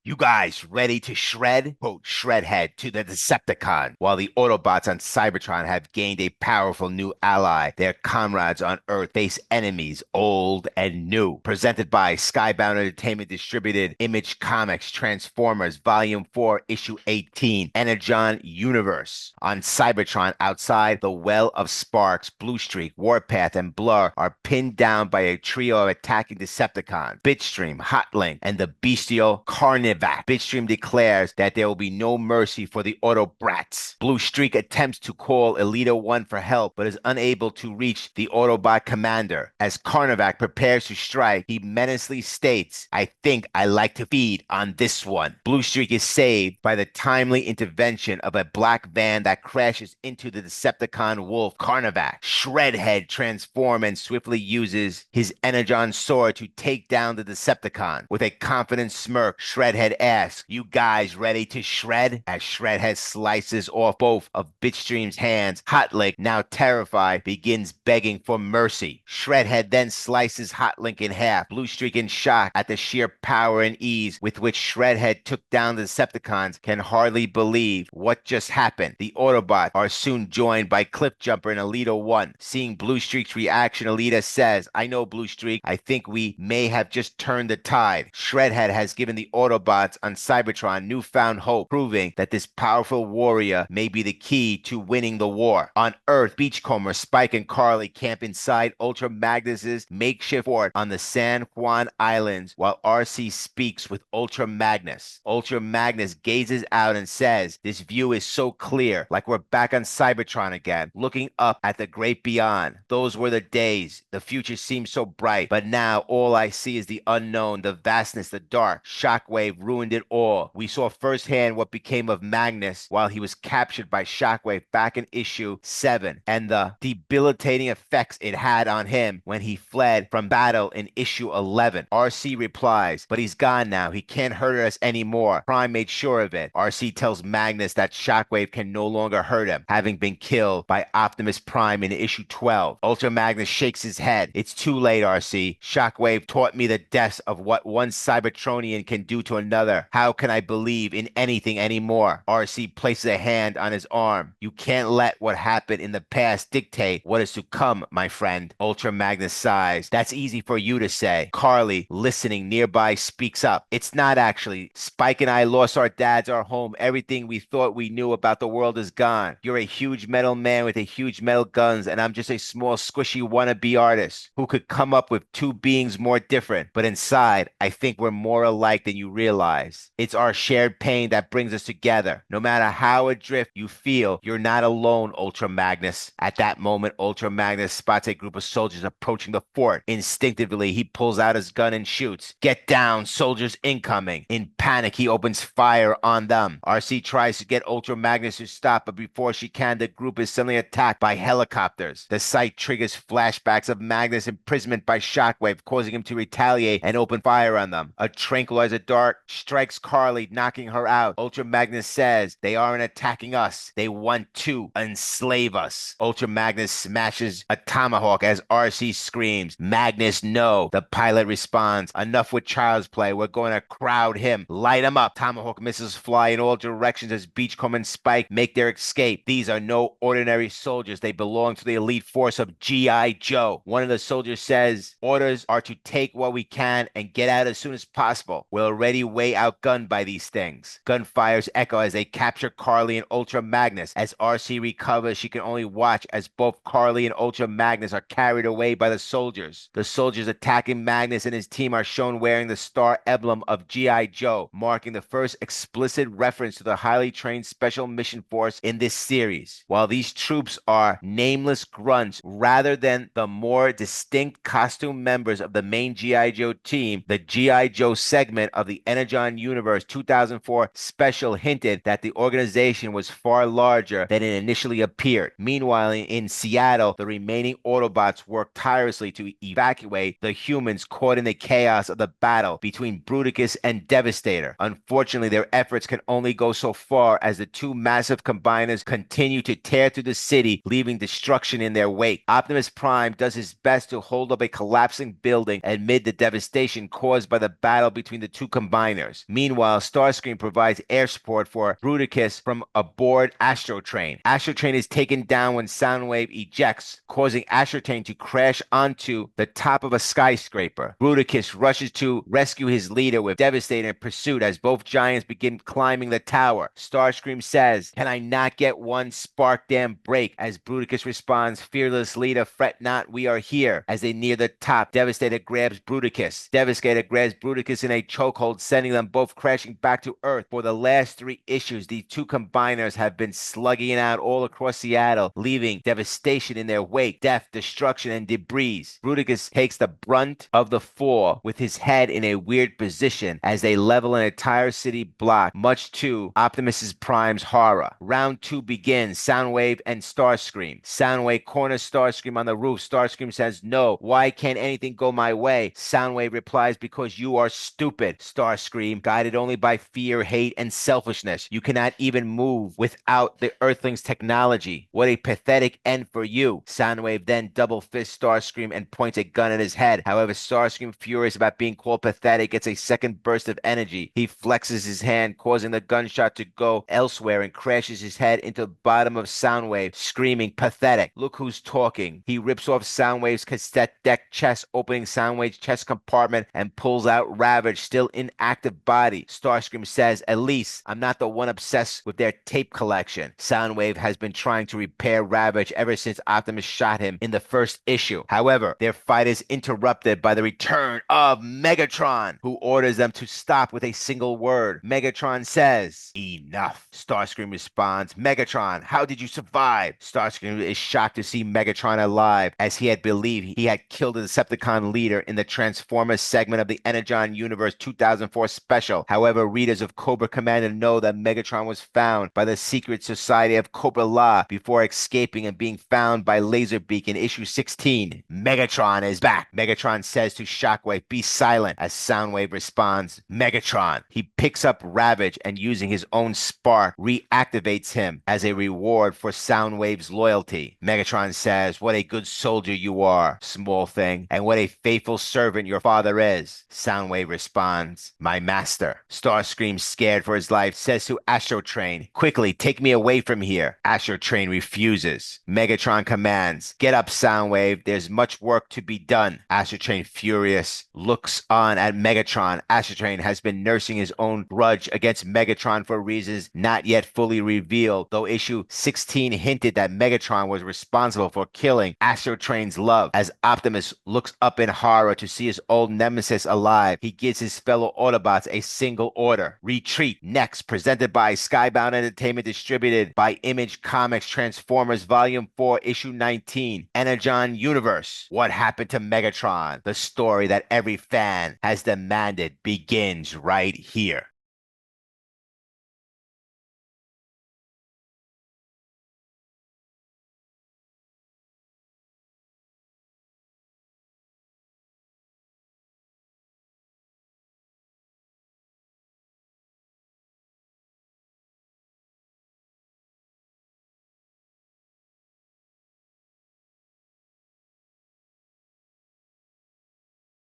You guys ready to shred? Quote Shredhead to the Decepticon. While the Autobots on Cybertron have gained a powerful new ally, their comrades on Earth face enemies old and new. Presented by Skybound Entertainment Distributed Image Comics Transformers Volume 4 Issue 18 Energon Universe. On Cybertron outside the Well of Sparks, Bluestreak, Warpath, and Blur are pinned down by a trio of attacking Decepticons, Bitstream, Hotlink, and the bestial Carnivac. Bitstream declares that there will be no mercy for the Autobrats. Bluestreak attempts to call Elita 1 for help, but is unable to reach the Autobot commander. As Carnivac prepares to strike, he menacingly states, "I think I like to feed on this one." Bluestreak is saved by the timely intervention of a black van that crashes into the Decepticon wolf Carnivac. Shredhead transforms and swiftly uses his Energon sword to take down the Decepticon. With a confident smirk, Shredhead asks, "You guys ready to shred?" As Shredhead slices off both of Bitstream's hands, Hotlink, now terrified, begins begging for mercy. Shredhead then slices Hotlink in half. Bluestreak, in shock at the sheer power and ease with which Shredhead took down the Decepticons, can hardly believe what just happened. The Autobots are soon joined by Cliffjumper and Elita 1. Seeing Bluestreak's reaction, Elita says, "I know, Bluestreak. I think we may have just turned the tide." Shredhead has given the Autobots on Cybertron newfound hope, proving that this powerful warrior may be the key to winning the war. On Earth, Beachcomber, Spike, and Carly camp inside Ultra Magnus's makeshift fort on the San Juan Islands while RC speaks with Ultra Magnus. Ultra Magnus gazes out and says, "This view is so clear, like we're back on Cybertron again, looking up at the great beyond. Those were the days. The future seems so bright, but now all I see is the unknown, the vastness, the dark. Shockwave ruined it all. We saw firsthand what became of Magnus while he was captured by Shockwave back in issue 7, and the debilitating effects it had on him when he fled from battle in issue 11. RC replies, "But he's gone now. He can't hurt us anymore. Prime made sure of it." RC tells Magnus that Shockwave can no longer hurt him, having been killed by Optimus Prime in issue 12. Ultra Magnus shakes his head. "It's too late, RC. Shockwave taught me the depths of what one Cybertronian can do to another. How can I believe in anything anymore?" RC places a hand on his arm. "You can't let what happened in the past dictate what is to come, my friend." Ultra Magnus sighs. "That's easy for you to say." Carly, listening nearby, speaks up. "It's not actually. Spike and I lost our dads, our home. Everything we thought we knew about the world is gone. You're a huge metal man with a huge metal guns, and I'm just a small, squishy wannabe artist who could come up with two beings more different. But inside, I think we're more alike than you realize. It's our shared pain that brings us together. No matter how adrift you feel, you're not alone, Ultra Magnus." At that moment, Ultra Magnus spots a group of soldiers approaching the fort. Instinctively, he pulls out his gun and shoots. "Get down, soldiers incoming." In panic, he opens fire on them. RC tries to get Ultra Magnus to stop, but before she can, the group is suddenly attacked by helicopters. The sight triggers flashbacks of Magnus' imprisonment by Shockwave, causing him to retaliate and open fire on them. A tranquilizer dart strikes Carly, knocking her out. Ultra Magnus says, "They aren't attacking us. They want to enslave us." Ultra Magnus smashes a tomahawk as RC screams, "Magnus, no." The pilot responds, "Enough with child's play. We're going to crowd him. Light him up." Tomahawk missiles fly in all directions as Beachcomber and Spike make their escape. These are no ordinary soldiers. They belong to the elite force of G.I. Joe. One of the soldiers says, "Orders are to take what we can and get out as soon as possible. We're already way outgunned by these things." Gunfires echo as they capture Carly and Ultra Magnus. As RC recovers, she can only watch as both Carly and Ultra Magnus are carried away by the soldiers. The soldiers attacking Magnus and his team are shown wearing the star emblem of G.I. Joe, marking the first explicit reference to the highly trained special mission force in this series. While these troops are nameless grunts rather than the more distinct costume members of the main G.I. Joe team, the G.I. Joe segment of the Energon Universe 2004 special hinted that the organization was far larger than it initially appeared. Meanwhile, in Seattle, the remaining Autobots worked tirelessly to evacuate the humans caught in the chaos of the battle between Bruticus and Devastator. Unfortunately, their efforts can only go so far as the two massive combiners continue to tear through the city, leaving destruction in their wake. Optimus Prime does his best to hold up a collapsing building amid the devastation caused by the battle between the two combiners. combiners. Meanwhile, Starscream provides air support for Bruticus from aboard Astrotrain. Astrotrain is taken down when Soundwave ejects, causing Astrotrain to crash onto the top of a skyscraper. Bruticus rushes to rescue his leader with Devastator in pursuit as both giants begin climbing the tower. Starscream says, "Can I not get one spark damn break?" As Bruticus responds, "Fearless leader, fret not, we are here." As they near the top, Devastator grabs Bruticus. Devastator grabs Bruticus in a chokehold, sending them both crashing back to Earth. For the last 3 issues, these two combiners have been slugging it out all across Seattle, leaving devastation in their wake, death, destruction, and debris. Bruticus takes the brunt of the fall with his head in a weird position as they level an entire city block, much to Optimus Prime's horror. Round 2 begins. Soundwave and Starscream. Soundwave corners Starscream on the roof. Starscream says, "No, why can't anything go my way?" Soundwave replies, "Because you are stupid." Starscream, guided only by fear, hate, and selfishness. "You cannot even move without the Earthlings' technology. What a pathetic end for you." Soundwave then double fists Starscream and points a gun at his head. However, Starscream, furious about being called pathetic, gets a second burst of energy. He flexes his hand, causing the gunshot to go elsewhere, and crashes his head into the bottom of Soundwave, screaming, "Pathetic. Look who's talking." He rips off Soundwave's cassette deck chest, opening Soundwave's chest compartment, and pulls out Ravage, still inactive body. Starscream says, "At least I'm not the one obsessed with their tape collection." Soundwave has been trying to repair Ravage ever since Optimus shot him in the first issue. However, their fight is interrupted by the return of Megatron, who orders them to stop with a single word. Megatron says, "Enough." Starscream responds, "Megatron, how did you survive?" Starscream is shocked to see Megatron alive, as he had believed he had killed the Decepticon leader in the Transformers segment of the Energon Universe 2004 special. However, readers of Cobra Commander know that Megatron was found by the secret society of Cobra La before escaping and being found by Laserbeak in issue 16. Megatron is back. Megatron says to Shockwave, "Be silent," as Soundwave responds, "Megatron." He picks up Ravage and, using his own spark, reactivates him as a reward for Soundwave's loyalty. Megatron says, "What a good soldier you are, small thing, and what a faithful servant your father is." Soundwave responds, "My master." Starscream, scared for his life, says to Astrotrain, "Quickly, take me away from here." Astrotrain refuses. Megatron commands, "Get up, Soundwave. There's much work to be done." Astrotrain, furious, looks on at Megatron. Astrotrain has been nursing his own grudge against Megatron for reasons not yet fully revealed, though issue 16 hinted that Megatron was responsible for killing Astrotrain's love. As Optimus looks up in horror to see his old nemesis alive, he gives his fellow Autobots a single order: retreat. Next, presented by Skybound Entertainment, distributed by Image Comics, Transformers Volume 4, Issue 19, Energon Universe. What happened to Megatron? The story that every fan has demanded begins right here.